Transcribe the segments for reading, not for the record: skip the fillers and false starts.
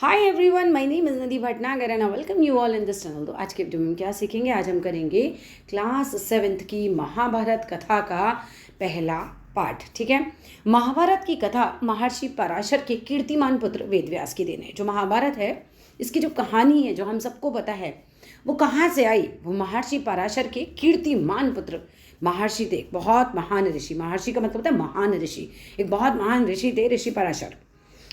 Hi everyone, my name is Nidhi Bhatnagar and I welcome you all in this channel. तो आज के video में क्या सीखेंगे? आज हम करेंगे क्लास 7th की महाभारत कथा का पहला पार्ट। ठीक है, महाभारत की कथा महर्षि पराशर के कीर्तिमान पुत्र वेदव्यास की देन है। जो महाभारत है, इसकी जो कहानी है, जो हम सबको पता है, वो कहाँ से आई? वो महर्षि पराशर के कीर्तिमान पुत्र महर्षि थे। बहुत महान ऋषि, महर्षि का मतलब होता है महान ऋषि। एक बहुत महान ऋषि थे ऋषि पराशर,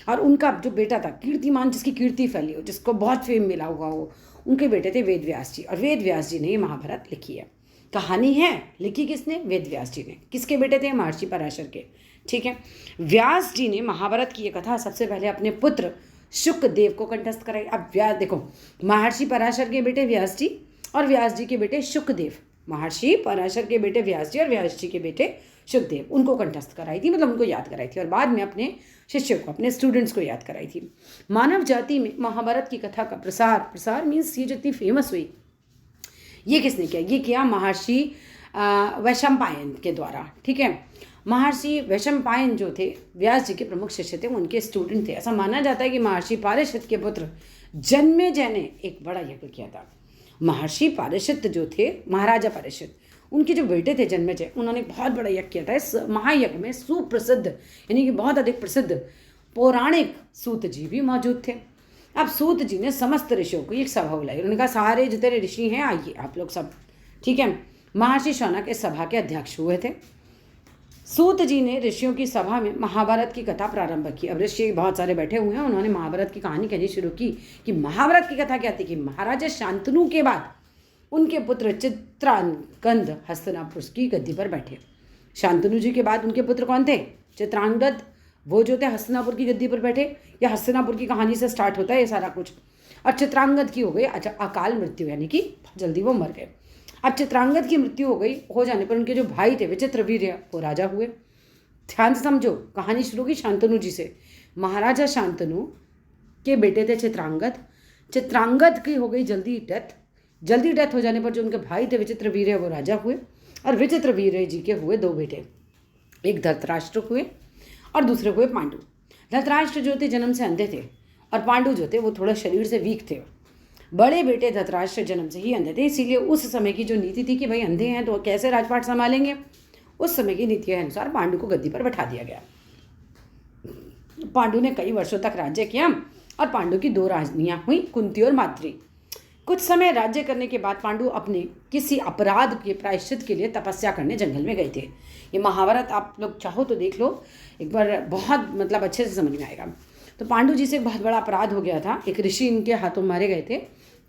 और उनका जो बेटा था कीर्तिमान, जिसकी कीर्ति फैली हो, जिसको बहुत फेम मिला हुआ हो, उनके बेटे थे वेद व्यास जी। और वेद व्यास जी ने ये महाभारत लिखी है। कहानी है, लिखी किसने? वेद व्यास जी ने। किसके बेटे थे? महर्षि पराशर के। ठीक है, व्यास जी ने महाभारत की ये कथा सबसे पहले अपने पुत्र शुकदेव को कंठस्थ कराई। अब व्यास देखो, महर्षि पराशर के बेटे व्यास जी और व्यास जी के बेटे शुकदेव। महर्षि पराशर के बेटे व्यास जी और व्यास जी के बेटे शुकदेव, उनको कंठस्थ कराई थी, मतलब उनको याद कराई थी, और बाद में अपने शिष्यों को, अपने स्टूडेंट्स को याद कराई थी। मानव जाति में महाभारत की कथा का प्रसार मीन्स ये जितनी फेमस हुई, ये किसने किया? ये किया महर्षि वैशंपायन के द्वारा। ठीक है, महर्षि वैशंपायन जो थे व्यास जी के प्रमुख शिष्य थे, उनके स्टूडेंट थे। ऐसा माना जाता है कि महर्षि पारिशद के पुत्र जन्मेजय ने एक बड़ा यज्ञ किया था। महर्षि पारिशद जो थे, महाराजा पारिशद, उनके जो बेटे थे जन्मेजय, उन्होंने बहुत बड़ा यज्ञ किया था। इस महायज्ञ में सुप्रसिद्ध, यानी कि बहुत अधिक प्रसिद्ध पौराणिक सूत जी भी मौजूद थे। अब सूत जी ने समस्त ऋषियों को एक सभा बुलाई। उन्होंने कहा, सारे जितने ऋषि हैं, आइए आप लोग सब। ठीक है, महर्षि शौनक इस सभा के अध्यक्ष हुए थे। सूत जी ने ऋषियों की सभा में महाभारत की कथा प्रारंभ की। अब ऋषि बहुत सारे बैठे हुए हैं, उन्होंने महाभारत की कहानी कहनी शुरू की। कि महाभारत की कथा क्या थी? कि महाराजा शांतनु के बाद उनके पुत्र चित्रांगद हस्तिनापुर की गद्दी पर बैठे। शांतनु जी के बाद उनके पुत्र कौन थे? चित्रांगद, वो जो थे हस्तिनापुर की गद्दी पर बैठे। या हस्तिनापुर की कहानी से स्टार्ट होता है ये सारा कुछ। और चित्रांगद की हो गई अकाल मृत्यु, यानी कि जल्दी वो मर गए। अब चित्रांगद की मृत्यु हो जाने पर उनके जो भाई थे विचित्रवीर्य, वो राजा हुए। ध्यान से समझो, कहानी शुरू की शांतनु जी से। महाराजा शांतनु के बेटे थे चित्रांगद। चित्रांगद की हो गई जल्दी डेथ हो जाने पर जो उनके भाई थे विचित्रवीर्य, वो राजा हुए। और विचित्रवीर्य जी के हुए दो बेटे, एक धृतराष्ट्र हुए और दूसरे हुए पांडु। धृतराष्ट्र जो थे जन्म से अंधे थे, और पांडु जो थे वो थोड़ा शरीर से वीक थे। बड़े बेटे धृतराष्ट्र जन्म से ही अंधे थे, इसीलिए उस समय की जो नीति थी कि भाई अंधे हैं तो कैसे राजपाट संभालेंगे, उस समय की नीति के अनुसार पांडु को गद्दी पर बैठा दिया गया। पांडु ने कई वर्षों तक राज्य किया, और पांडु की दो रानियां हुई, कुंती और माद्री। कुछ समय राज्य करने के बाद पांडु अपने किसी अपराध के प्रायश्चित के लिए तपस्या करने जंगल में गए थे। ये महाभारत आप लोग चाहो तो देख लो एक बार, बहुत मतलब अच्छे से समझ में आएगा। तो पांडु जी से एक बहुत बड़ा अपराध हो गया था, एक ऋषि इनके हाथों मारे गए थे।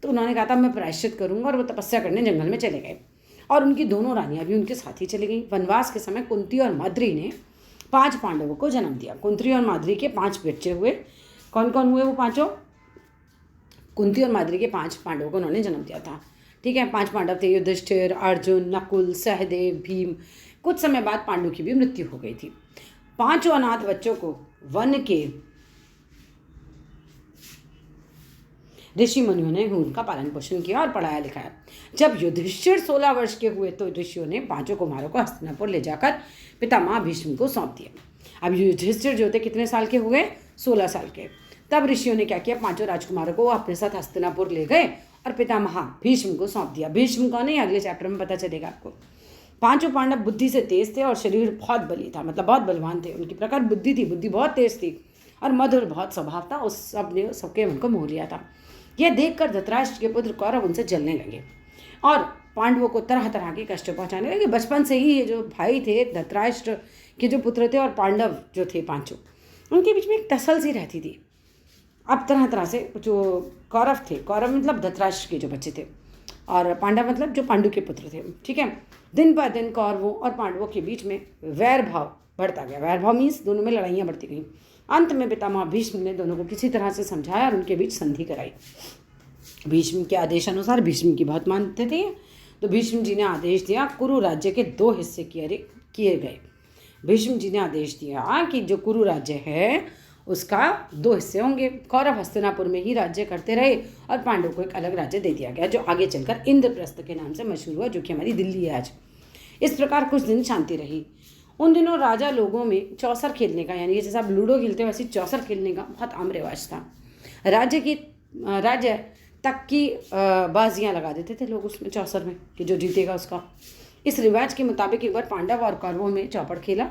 तो उन्होंने कहा था मैं प्रायश्चित करूंगा, और वो तपस्या करने जंगल में चले गए। और उनकी दोनों रानियां भी उनके साथ ही चली गई। वनवास के समय कुंती और माद्री ने 5 पांडवों को जन्म दिया। कुंती और माद्री के 5 बच्चे हुए। कौन कौन हुए वो पाँचों? कुंती और माद्री के 5 पांडवों को उन्होंने जन्म दिया था। ठीक है, 5 पांडव थे, युधिष्ठिर, अर्जुन, नकुल, सहदेव, भीम। कुछ समय बाद पांडु की भी मृत्यु हो गई थी। 5 अनाथ बच्चों को वन के ऋषि मुनियों ने उनका पालन पोषण किया और पढ़ाया लिखाया। जब युधिष्ठिर 16 वर्ष के हुए तो ऋषियों ने 5 कुमारों को हस्तिनापुर ले जाकर पितामह भीष्म को सौंप दिया। अब युधिष्ठिर जो थे कितने साल के हुए? 16 साल के। तब ऋषियों ने क्या किया? 5 राजकुमारों को अपने साथ हस्तिनापुर ले गए और पितामह भीष्म को सौंप दिया। भीष्म कौन है, अगले चैप्टर में पता चलेगा आपको। 5 पांडव बुद्धि से तेज थे और शरीर बहुत बली था, मतलब बहुत बलवान थे। उनकी प्रखर बुद्धि थी, बुद्धि बहुत तेज थी, और मधुर बहुत स्वभाव था। उस सबने सबके मन को मोह लिया था। यह देखकर धृतराष्ट्र के पुत्र कौरव उनसे जलने लगे और पांडवों को तरह तरह के कष्ट पहुंचाने लगे। बचपन से ही ये जो भाई थे धृतराष्ट्र के जो पुत्र थे और पांडव जो थे 5, उनके बीच में एक टसल सी रहती थी। अब तरह तरह से जो कौरव थे, कौरव मतलब धृतराष्ट्र के जो बच्चे थे, और पांडव मतलब जो पांडु के पुत्र थे। ठीक है, दिन पर दिन कौरवों और पांडवों के बीच में वैर भाव बढ़ता गया। वैर भाव मीन्स दोनों में लड़ाइयाँ बढ़ती गईं। अंत में पितामह भीष्म ने दोनों को किसी तरह से समझाया और उनके बीच संधि कराई। भीष्म के आदेश अनुसार, भीष्म की बहुत मानते थे, तो भीष्म जी ने आदेश दिया कुरु राज्य के 2 हिस्से किए गए। भीष्म जी ने आदेश दिया कि जो कुरु राज्य है उसका 2 हिस्से होंगे। कौरव हस्तिनापुर में ही राज्य करते रहे और पांडव को एक अलग राज्य दे दिया गया, जो आगे चलकर इंद्रप्रस्थ के नाम से मशहूर हुआ, जो कि हमारी दिल्ली है आज। इस प्रकार कुछ दिन शांति रही। उन दिनों राजा लोगों में चौसर खेलने का, यानी जैसे आप लूडो खेलते हो वैसे चौसर खेलने का बहुत आम रिवाज था। राज्य तक की बाजियां लगा देते थे लोग उसमें, चौसर में, कि जो जीतेगा उसका। इस रिवाज के मुताबिक एक बार पांडव और कौरवों में चौपड़ खेला।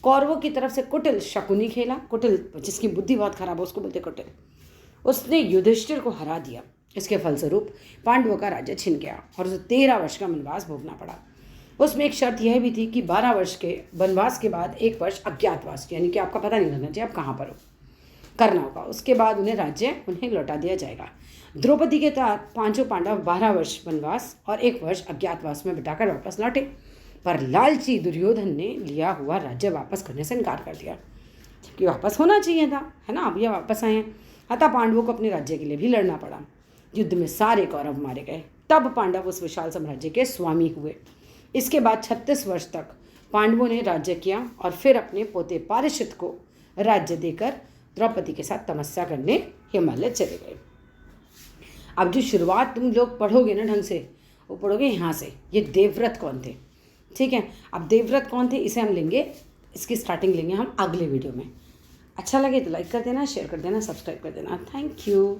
कौरवों की तरफ से कुटिल शकुनी खेला। कुटिल जिसकी बुद्धि बहुत खराब हो उसको बोलते कुटिल। उसने युधिष्ठिर को हरा दिया। इसके फलस्वरूप पांडवों का राज्य छिन गया और उसे 13 वर्ष का वनवास भोगना पड़ा। उसमें एक शर्त यह भी थी कि 12 वर्ष के वनवास के बाद 1 वर्ष अज्ञातवास, यानी कि आपका पता नहीं लगना चाहिए आप कहाँ पर हो, करना होगा। उसके बाद उन्हें लौटा दिया जाएगा। द्रौपदी के तहत 5 पांडव 12 वर्ष वनवास और 1 वर्ष अज्ञातवास में बिताकर वापस लौटे, पर लालची दुर्योधन ने लिया हुआ राज्य वापस करने से इनकार कर दिया, जबकि वापस होना चाहिए था, है ना। अब ये वापस आए हैं, अतः पांडवों को अपने राज्य के लिए भी लड़ना पड़ा। युद्ध में सारे कौरव मारे गए। तब पांडव उस विशाल साम्राज्य के स्वामी हुए। इसके बाद 36 वर्ष तक पांडवों ने राज्य किया और फिर अपने पोते पारिशद को राज्य देकर द्रौपदी के साथ तपस्या करने हिमालय चले गए। अब जो शुरुआत तुम लोग पढ़ोगे ना ढंग से, वो पढ़ोगे यहाँ से, ये देवव्रत कौन थे, ठीक है। अब देवव्रत कौन थे इसे हम लेंगे, इसकी स्टार्टिंग लेंगे हम अगले वीडियो में। अच्छा लगे तो लाइक कर देना, शेयर कर देना, सब्सक्राइब कर देना। Thank you.